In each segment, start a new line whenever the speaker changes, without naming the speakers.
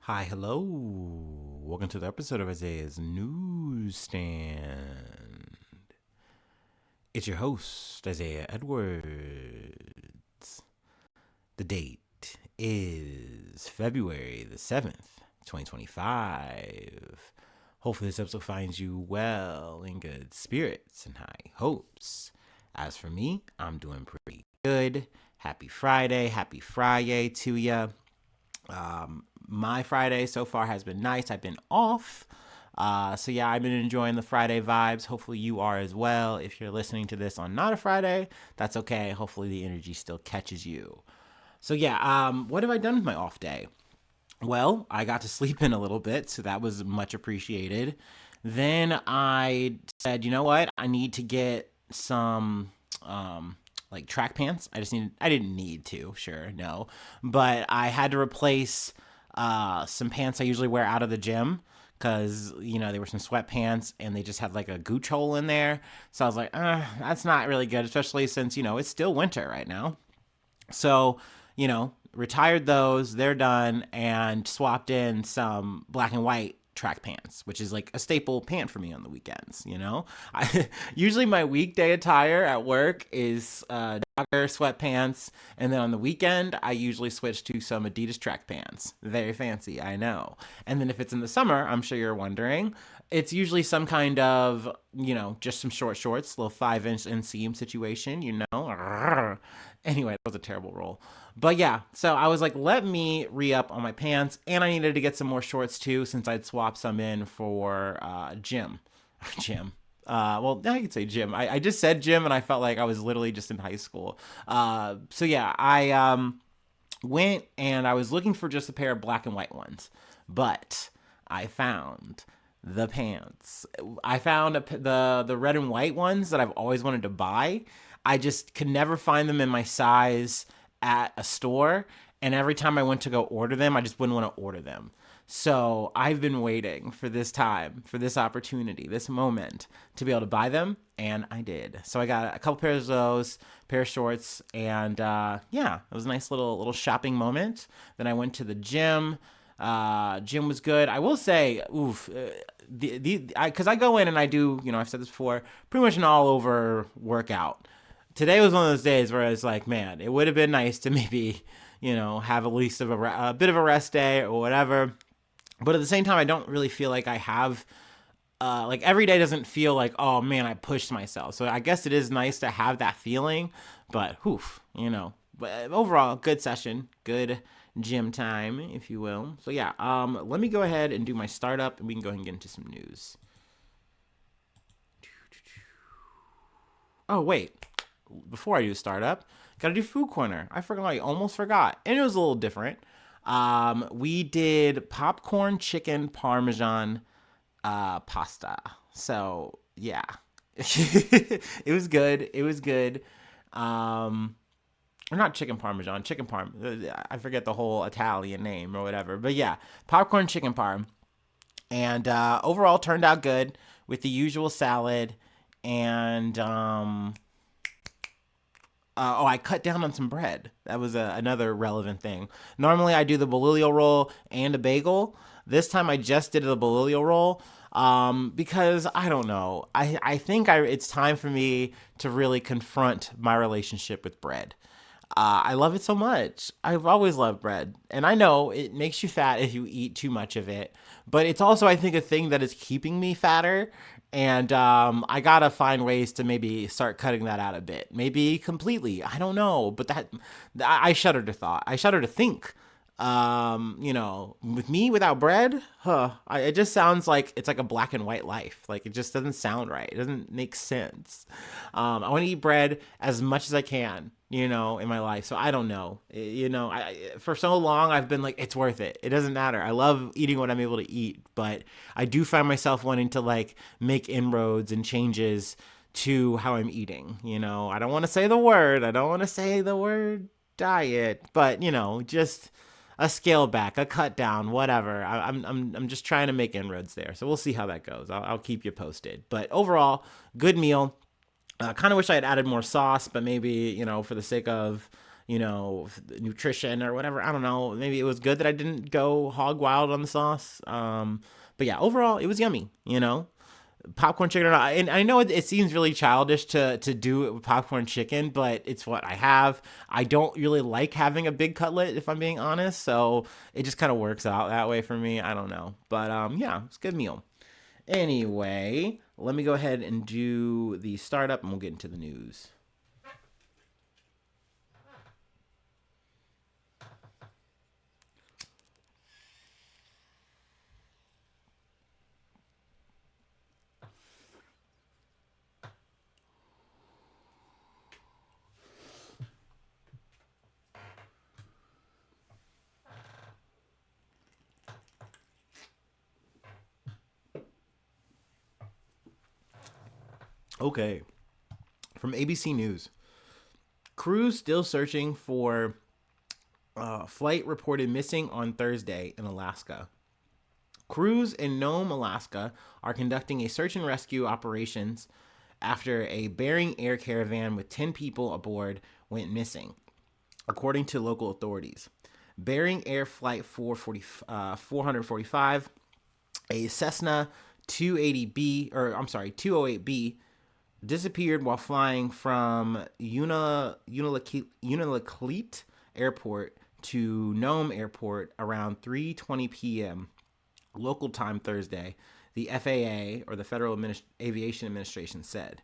Hi, hello. Welcome to the episode of Isaiah's Newsstand. It's your host, Isaiah Edwards. The date is February the 7th, 2025. Hopefully, this episode finds you well, in good spirits, and high hopes. As for me, I'm doing pretty good. Happy Friday to ya. My Friday so far has been nice. I've been off. So yeah, I've been enjoying the Friday vibes. Hopefully you are as well. If you're listening to this on not a Friday, that's okay. Hopefully the energy still catches you. So yeah, what have I done with my off day? Well, I got to sleep in a little bit, so that was much appreciated. Then I said, you know what? I need to get some like track pants. I didn't need to, sure, no. But I had to replace some pants I usually wear out of the gym because they were some sweatpants and they just had like a gooch hole in there. So I was like, that's not really good, especially since it's still winter right now. So, retired those, they're done, and swapped in some black and white track pants, which is like a staple pant for me on the weekends. Usually my weekday attire at work is jogger sweatpants, and then on the weekend I usually switch to some Adidas track pants. Very fancy, I know. And then if it's in the summer, I'm sure you're wondering, it's usually some kind of just some short shorts, little 5-inch inseam situation. Anyway, that was a terrible roll. But yeah, so I was like, let me re-up on my pants, and I needed to get some more shorts too, since I'd swapped some in for gym. Gym. Well, I could say gym. I just said gym, and I felt like I was literally just in high school. So yeah, I went and I was looking for just a pair of black and white ones, but I found the pants. I found the red and white ones that I've always wanted to buy. I just could never find them in my size at a store, and every time I went to go order them, I just wouldn't want to order them. So I've been waiting for this time, for this opportunity, this moment to be able to buy them, and I did. So I got a couple pairs of those, pair of shorts, and yeah, it was a nice little shopping moment. Then I went to the gym. Gym was good. I will say, oof, because I go in and I do, I've said this before, pretty much an all over workout. Today was one of those days where I was like, man, it would have been nice to maybe, have at least a bit of a rest day or whatever. But at the same time, I don't really feel like I have, like every day doesn't feel like, oh man, I pushed myself. So I guess it is nice to have that feeling, but But overall, good session, good gym time, if you will. So yeah, let me go ahead and do my startup, and we can go ahead and get into some news. Oh wait, before I do startup, gotta do food corner. I almost forgot, and it was a little different. We did popcorn chicken parmesan pasta. So yeah, it was good. It was good. Or not chicken parmesan, chicken parm. I forget the whole Italian name or whatever. But yeah, popcorn chicken parm, and overall turned out good with the usual salad and I cut down on some bread. That was another relevant thing. Normally, I do the bolillo roll and a bagel. This time, I just did the bolillo roll because I don't know. I think it's time for me to really confront my relationship with bread. I love it so much. I've always loved bread. And I know it makes you fat if you eat too much of it. But it's also, I think, a thing that is keeping me fatter. And I gotta find ways to maybe start cutting that out a bit. Maybe completely. I don't know. But I shudder to thought. I shudder to think. With me without bread, it just sounds like it's like a black and white life. Like it just doesn't sound right. It doesn't make sense. I want to eat bread as much as I can, in my life. So I don't know. For so long I've been like, it's worth it. It doesn't matter. I love eating what I'm able to eat, but I do find myself wanting to like make inroads and changes to how I'm eating. I don't want to say the word. I don't want to say the word diet, but just a scale back, a cut down, whatever. I'm just trying to make inroads there. So we'll see how that goes. I'll keep you posted. But overall, good meal. Kind of wish I had added more sauce, but maybe for the sake of nutrition or whatever. I don't know. Maybe it was good that I didn't go hog wild on the sauce. But yeah, overall, it was yummy. Popcorn chicken or not. And I know it seems really childish to do it with popcorn chicken, but it's what I have. I don't really like having a big cutlet, if I'm being honest. So it just kind of works out that way for me. I don't know. But yeah, it's a good meal. Anyway, let me go ahead and do the startup and we'll get into the news. Okay. From ABC News. Crews still searching for flight reported missing on Thursday in Alaska. Crews in Nome, Alaska are conducting a search and rescue operations after a Bering Air caravan with 10 people aboard went missing, according to local authorities. Bering Air Flight 445, a Cessna 208B, disappeared while flying from Unalakleet Airport to Nome Airport around 3:20 p.m. local time Thursday, the FAA, or the Federal Aviation Administration, said.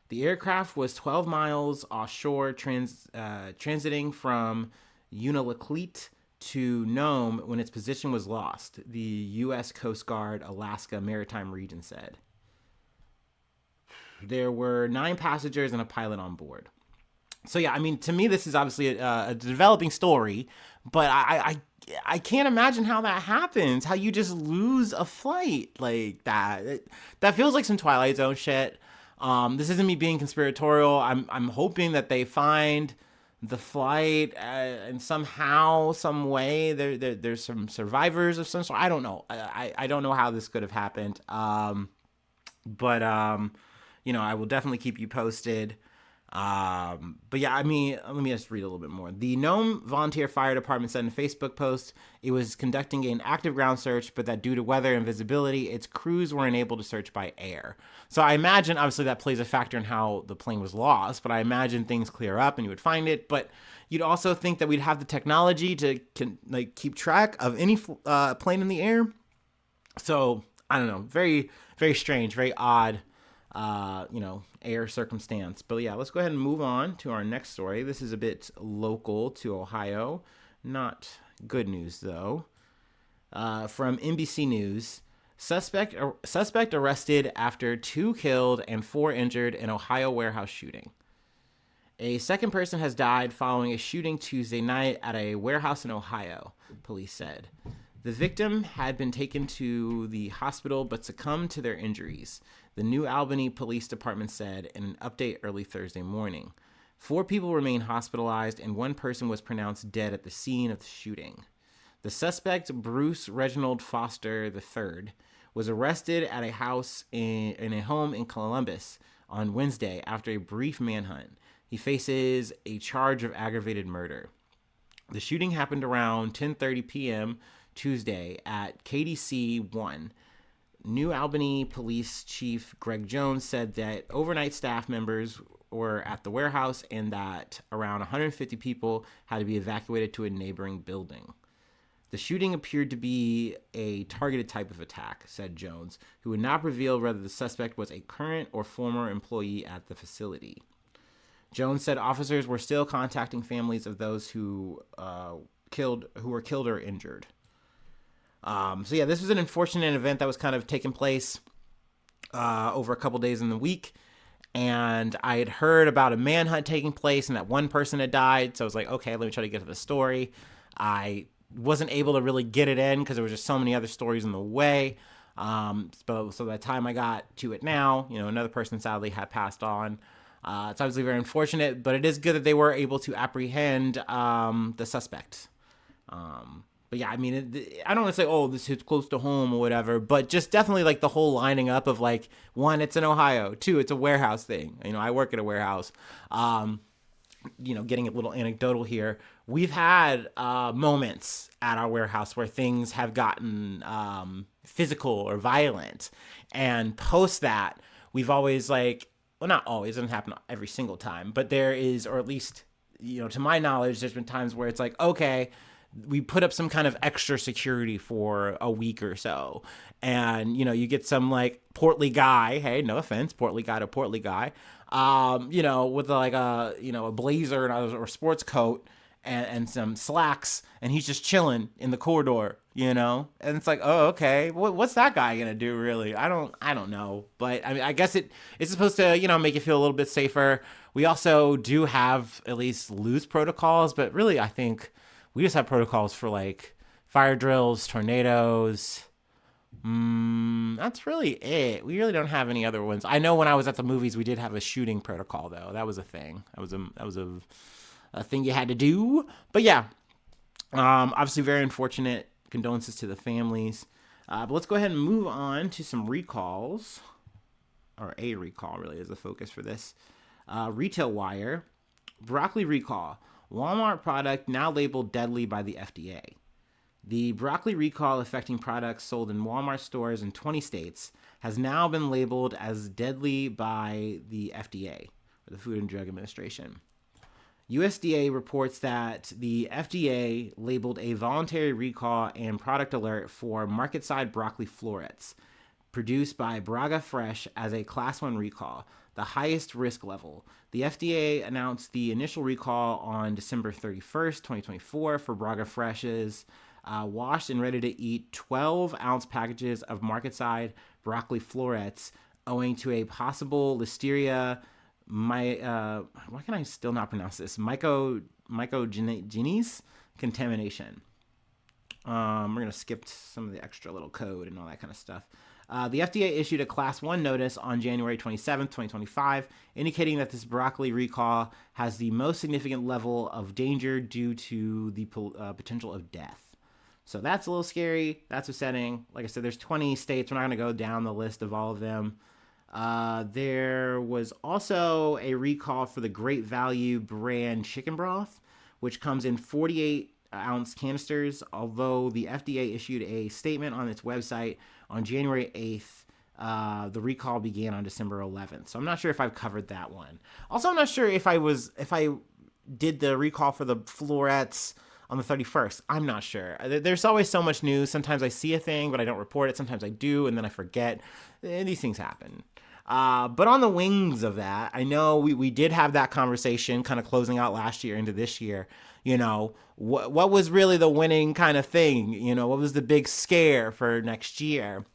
The aircraft was 12 miles offshore, transiting from Unalakleet to Nome when its position was lost, the U.S. Coast Guard Alaska Maritime Region said. There were 9 passengers and a pilot on board. So yeah, I mean, to me, this is obviously a developing story, but I can't imagine how that happens. How you just lose a flight like that? That feels like some Twilight Zone shit. This isn't me being conspiratorial. I'm hoping that they find the flight and somehow, some way, there's some survivors of some sort. I don't know. I don't know how this could have happened. But I will definitely keep you posted. But yeah, I mean, let me just read a little bit more. The Nome Volunteer Fire Department said in a Facebook post it was conducting an active ground search, but that due to weather and visibility, its crews were unable to search by air. So I imagine, obviously, that plays a factor in how the plane was lost, but I imagine things clear up and you would find it. But you'd also think that we'd have the technology to keep track of any plane in the air. So I don't know. Very, very strange, very odd. Air circumstance. But yeah, let's go ahead and move on to our next story. This is a bit local to Ohio. Not good news, though. From NBC News, suspect arrested after 2 killed and 4 injured in Ohio warehouse shooting. A second person has died following a shooting Tuesday night at a warehouse in Ohio, police said. The victim had been taken to the hospital but succumbed to their injuries, the New Albany Police Department said in an update early Thursday morning. 4 people remain hospitalized and 1 person was pronounced dead at the scene of the shooting. The suspect, Bruce Reginald Foster III, was arrested at a house in a home in Columbus on Wednesday after a brief manhunt. He faces a charge of aggravated murder. The shooting happened around 10:30 p.m. Tuesday at KDC 1. New Albany Police Chief Greg Jones said that overnight staff members were at the warehouse and that around 150 people had to be evacuated to a neighboring building. The shooting appeared to be a targeted type of attack, said Jones, who would not reveal whether the suspect was a current or former employee at the facility. Jones said officers were still contacting families of those who were killed or injured. So yeah, this was an unfortunate event that was kind of taking place over a couple days in the week. And I had heard about a manhunt taking place and that 1 person had died. So I was like, okay, let me try to get to the story. I wasn't able to really get it in because there was just so many other stories in the way. So by the time I got to it now, another person sadly had passed on. It's obviously very unfortunate, but it is good that they were able to apprehend the suspect. But yeah, I mean, I don't want to say, oh, this hits close to home or whatever, but just definitely like the whole lining up of like, 1, it's in Ohio, 2, it's a warehouse thing. I work at a warehouse. getting a little anecdotal here, we've had moments at our warehouse where things have gotten physical or violent. And post that, we've always like, well, not always, it doesn't happen every single time, but there is, or at least, to my knowledge, there's been times where it's like, okay, we put up some kind of extra security for a week or so. And, you get some like portly guy, hey, no offense, portly guy to portly guy, with like a blazer or sports coat and some slacks, and he's just chilling in the corridor, and it's like, oh, okay, what's that guy gonna do really? I don't know, but I mean, I guess it's supposed to, make you feel a little bit safer. We also do have at least loose protocols, but really, I think we just have protocols for like fire drills, tornadoes. That's really it. We really don't have any other ones. I know when I was at the movies, we did have a shooting protocol though. That was a thing. That was a thing you had to do. But yeah, obviously very unfortunate. Condolences to the families. But let's go ahead and move on to some recalls, or a recall really is the focus for this. Retail Wire, broccoli recall. Walmart product now labeled deadly by the FDA. The broccoli recall affecting products sold in Walmart stores in 20 states has now been labeled as deadly by the FDA, or the Food and Drug Administration. USDA reports that the FDA labeled a voluntary recall and product alert for market-side broccoli florets produced by Braga Fresh as a Class 1 recall, the highest risk level. The FDA announced the initial recall on December 31st, 2024 for Braga Fresh's washed and ready-to-eat 12-ounce packages of market-side broccoli florets owing to a possible Listeria why can I still not pronounce this? Mycogenes contamination. We're going to skip some of the extra little code and all that kind of stuff. The FDA issued a Class 1 notice on January 27, 2025, indicating that this broccoli recall has the most significant level of danger due to the potential of death. So that's a little scary. That's upsetting. Like I said, there's 20 states. We're not going to go down the list of all of them. There was also a recall for the Great Value brand chicken broth, which comes in 48-ounce canisters, although the FDA issued a statement on its website on January 8th. The recall began on December 11th. So I'm not sure if I've covered that one. Also, I'm not sure if I did the recall for the florets on the 31st. I'm not sure. There's always so much news. Sometimes I see a thing, but I don't report it. Sometimes I do, and then I forget. These things happen. But on the wings of that, I know we did have that conversation kind of closing out last year into this year. What was really the winning kind of thing? What was the big scare for next year?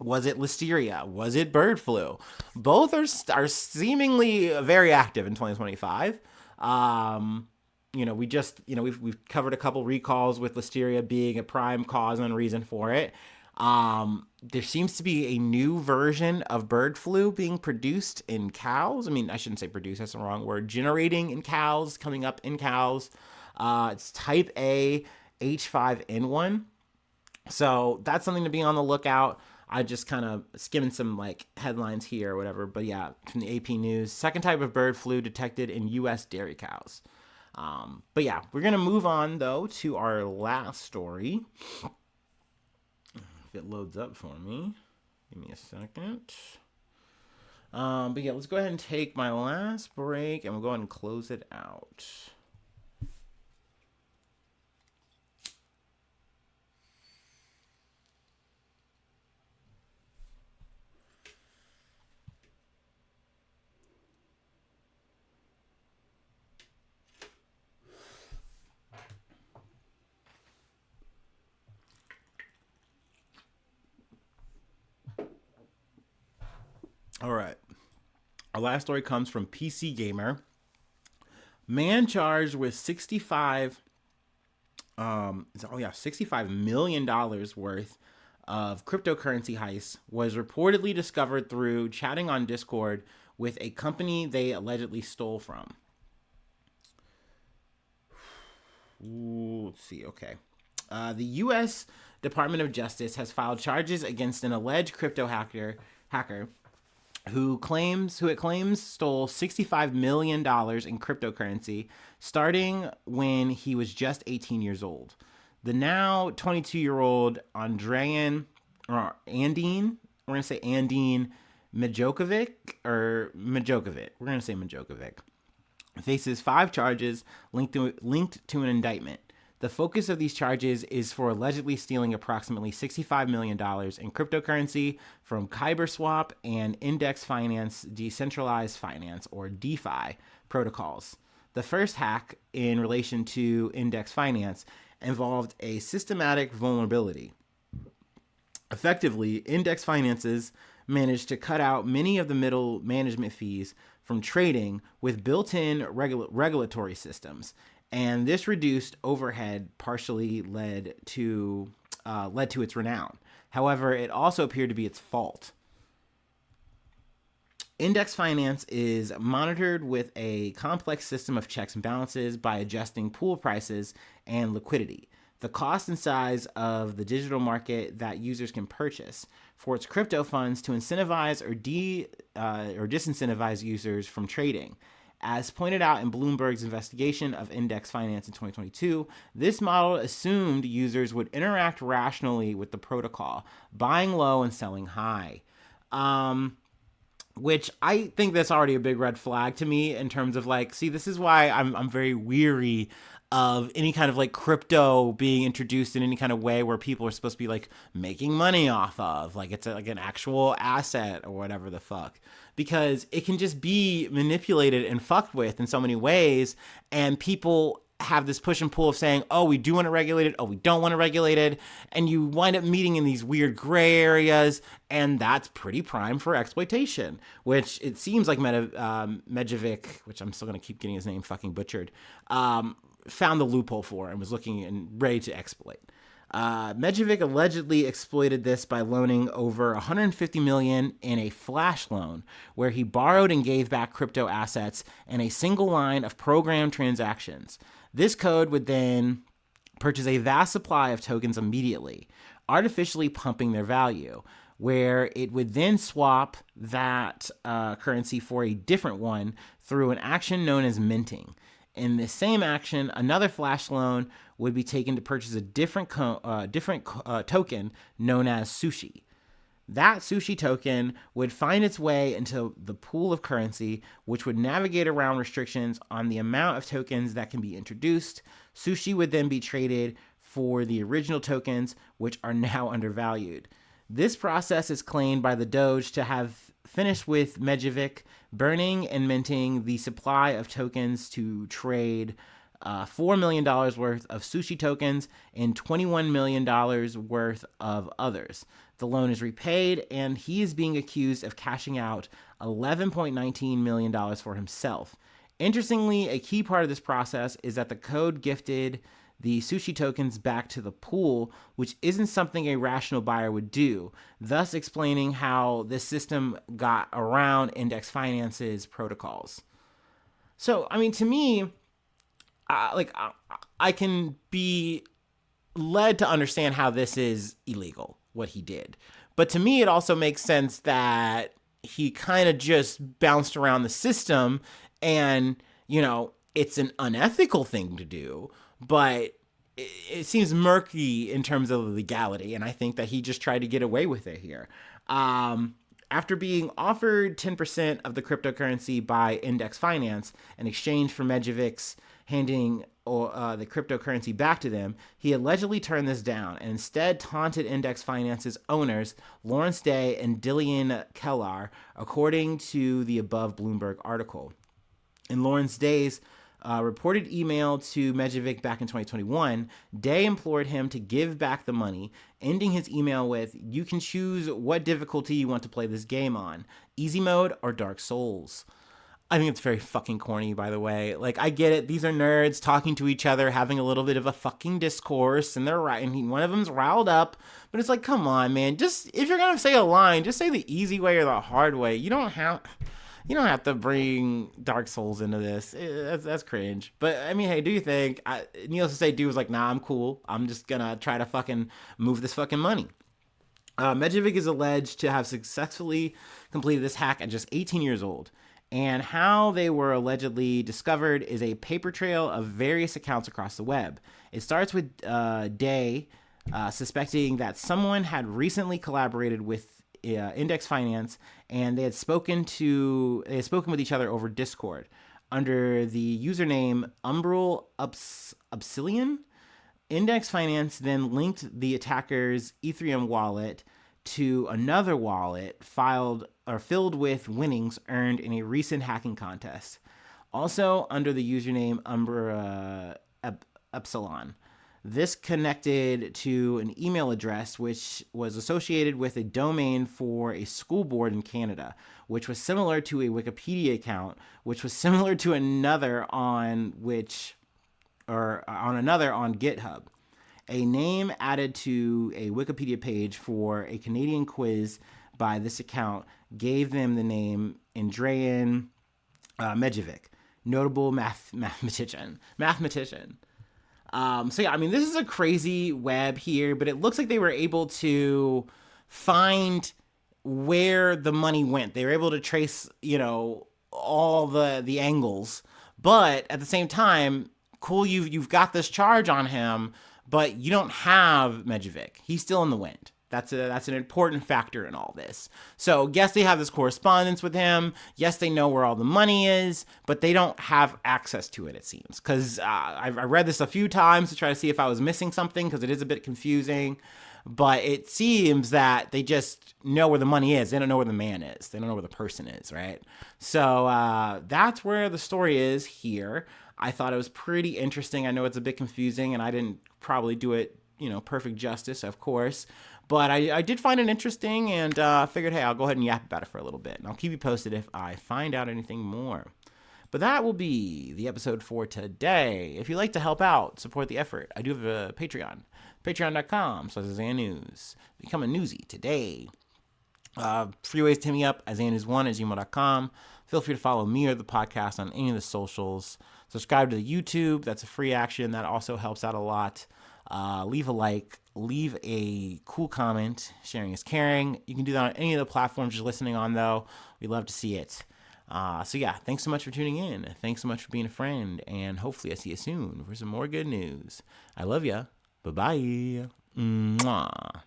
Was it Listeria? Was it bird flu? Both are seemingly very active in 2025. We've covered a couple recalls with Listeria being a prime cause and reason for it. There seems to be a new version of bird flu being produced in cows. I mean, I shouldn't say produced, that's the wrong word. Generating in cows, coming up in cows. It's type A H5N1. So that's something to be on the lookout. I just kind of skimming some like headlines here or whatever. But yeah, from the AP News, second type of bird flu detected in U.S. dairy cows. But yeah, we're going to move on though to our last story. If it loads up for me, give me a second. But yeah, let's go ahead and take my last break and we'll go ahead and close it out. All right. Our last story comes from PC Gamer. Man charged with $65 million worth of cryptocurrency heists was reportedly discovered through chatting on Discord with a company they allegedly stole from. Ooh, let's see. Okay. The U.S. Department of Justice has filed charges against an alleged crypto hacker who it claims stole $65 million in cryptocurrency starting when he was just 18 years old. The now 22-year-old Andine, we're going to say Andine Majokovic or Majokovic. We're going to say Majokovic faces 5 charges linked to an indictment. The focus of these charges is for allegedly stealing approximately $65 million in cryptocurrency from KyberSwap and Index Finance Decentralized Finance, or DeFi, protocols. The first hack in relation to Index Finance involved a systematic vulnerability. Effectively, Index Finances managed to cut out many of the middle management fees from trading with built-in regulatory systems, and this reduced overhead partially led to its renown. However, it also appeared to be its fault. Index finance is monitored with a complex system of checks and balances by adjusting pool prices and liquidity, the cost and size of the digital market that users can purchase, for its crypto funds to incentivize or disincentivize users from trading. As pointed out in Bloomberg's investigation of Index Finance in 2022, this model assumed users would interact rationally with the protocol, buying low and selling high. Which I think that's already a big red flag to me in terms of like, see, this is why I'm very weary of any kind of like crypto being introduced in any kind of way where people are supposed to be like making money off of, like it's like an actual asset or whatever the fuck, because it can just be manipulated and fucked with in so many ways, and people have this push and pull of saying, oh, we do want to regulate it, oh, we don't want to regulate it, and you wind up meeting in these weird gray areas, and that's pretty prime for exploitation, which it seems like Medvedev, which I'm still going to keep getting his name fucking butchered, found the loophole for and was looking and ready to exploit. Medvedev allegedly exploited this by loaning over $150 million in a flash loan, where he borrowed and gave back crypto assets in a single line of programmed transactions. This code would then purchase a vast supply of tokens immediately, artificially pumping their value, where it would then swap that currency for a different one through an action known as minting. In the same action, another flash loan would be taken to purchase a different token known as Sushi. That Sushi token would find its way into the pool of currency, which would navigate around restrictions on the amount of tokens that can be introduced. Sushi would then be traded for the original tokens, which are now undervalued. This process is claimed by the Doge to have finished with Medvedev burning and minting the supply of tokens to trade $4 million worth of Sushi tokens and $21 million worth of others. The loan is repaid, and he is being accused of cashing out $11.19 million for himself. Interestingly, a key part of this process is that the code gifted the Sushi tokens back to the pool, which isn't something a rational buyer would do, thus explaining how this system got around Index Finance's protocols. So, I mean, to me, I can be led to understand how this is illegal, what he did. But to me, it also makes sense that he kind of just bounced around the system, and, you know, it's an unethical thing to do, but it seems murky in terms of the legality, and I think that he just tried to get away with it here. After being offered 10% of the cryptocurrency by Index Finance in exchange for Medvedev's handing the cryptocurrency back to them, he allegedly turned this down and instead taunted Index Finance's owners, Lawrence Day and Dillian Kellar, according to the above Bloomberg article. In Lawrence Day's reported email to Medvedev back in 2021, Day implored him to give back the money, ending his email with, "You can choose what difficulty you want to play this game on, easy mode or Dark Souls." I think it's very fucking corny, by the way. Like, I get it. These are nerds talking to each other, having a little bit of a fucking discourse, and they're right. And one of them's riled up, but it's like, come on, man. Just, if you're gonna say a line, just say the easy way or the hard way. You don't have to bring Dark Souls into this. That's cringe. But, I mean, hey, do you think? Needless to say, dude was like, nah, I'm cool. I'm just gonna try to fucking move this fucking money. Medvedev is alleged to have successfully completed this hack at just 18 years old. And how they were allegedly discovered is a paper trail of various accounts across the web. It starts with Day suspecting that someone had recently collaborated with Index Finance, and they had spoken with each other over Discord under the username Umbral Upsilon. Index Finance then linked the attacker's Ethereum wallet to another wallet filled with winnings earned in a recent hacking contest, also under the username Umbra Epsilon. This connected to an email address which was associated with a domain for a school board in Canada, which was similar to a Wikipedia account, which was similar to another on GitHub. A name added to a Wikipedia page for a Canadian quiz by this account gave them the name Andrean Medvedev, notable mathematician. So yeah, I mean, this is a crazy web here, but it looks like they were able to find where the money went. They were able to trace, all the angles, but at the same time, cool, you've got this charge on him, but you don't have Medvedev. He's still in the wind. That's an important factor in all this. So yes, they have this correspondence with him. Yes, they know where all the money is, but they don't have access to it, it seems. Because I read this a few times to try to see if I was missing something, because it is a bit confusing. But it seems that they just know where the money is. They don't know where the man is. They don't know where the person is, right? So that's where the story is here. I thought it was pretty interesting. I know it's a bit confusing, and I didn't probably do it, perfect justice, of course. But I did find it interesting, and figured, hey, I'll go ahead and yap about it for a little bit. And I'll keep you posted if I find out anything more. But that will be the episode for today. If you'd like to help out, support the effort, I do have a Patreon. Patreon.com/AisaiahNews. Become a newsie today. Free ways to hit me up, IsaiahNews1@gmail.com. Feel free to follow me or the podcast on any of the socials. Subscribe to the YouTube. That's a free action. That also helps out a lot. Leave a like. Leave a cool comment. Sharing is caring. You can do that on any of the platforms you're listening on, though. We'd love to see it. So yeah, thanks so much for tuning in. Thanks so much for being a friend. And hopefully I see you soon for some more good news. I love ya. Bye-bye. Mwah.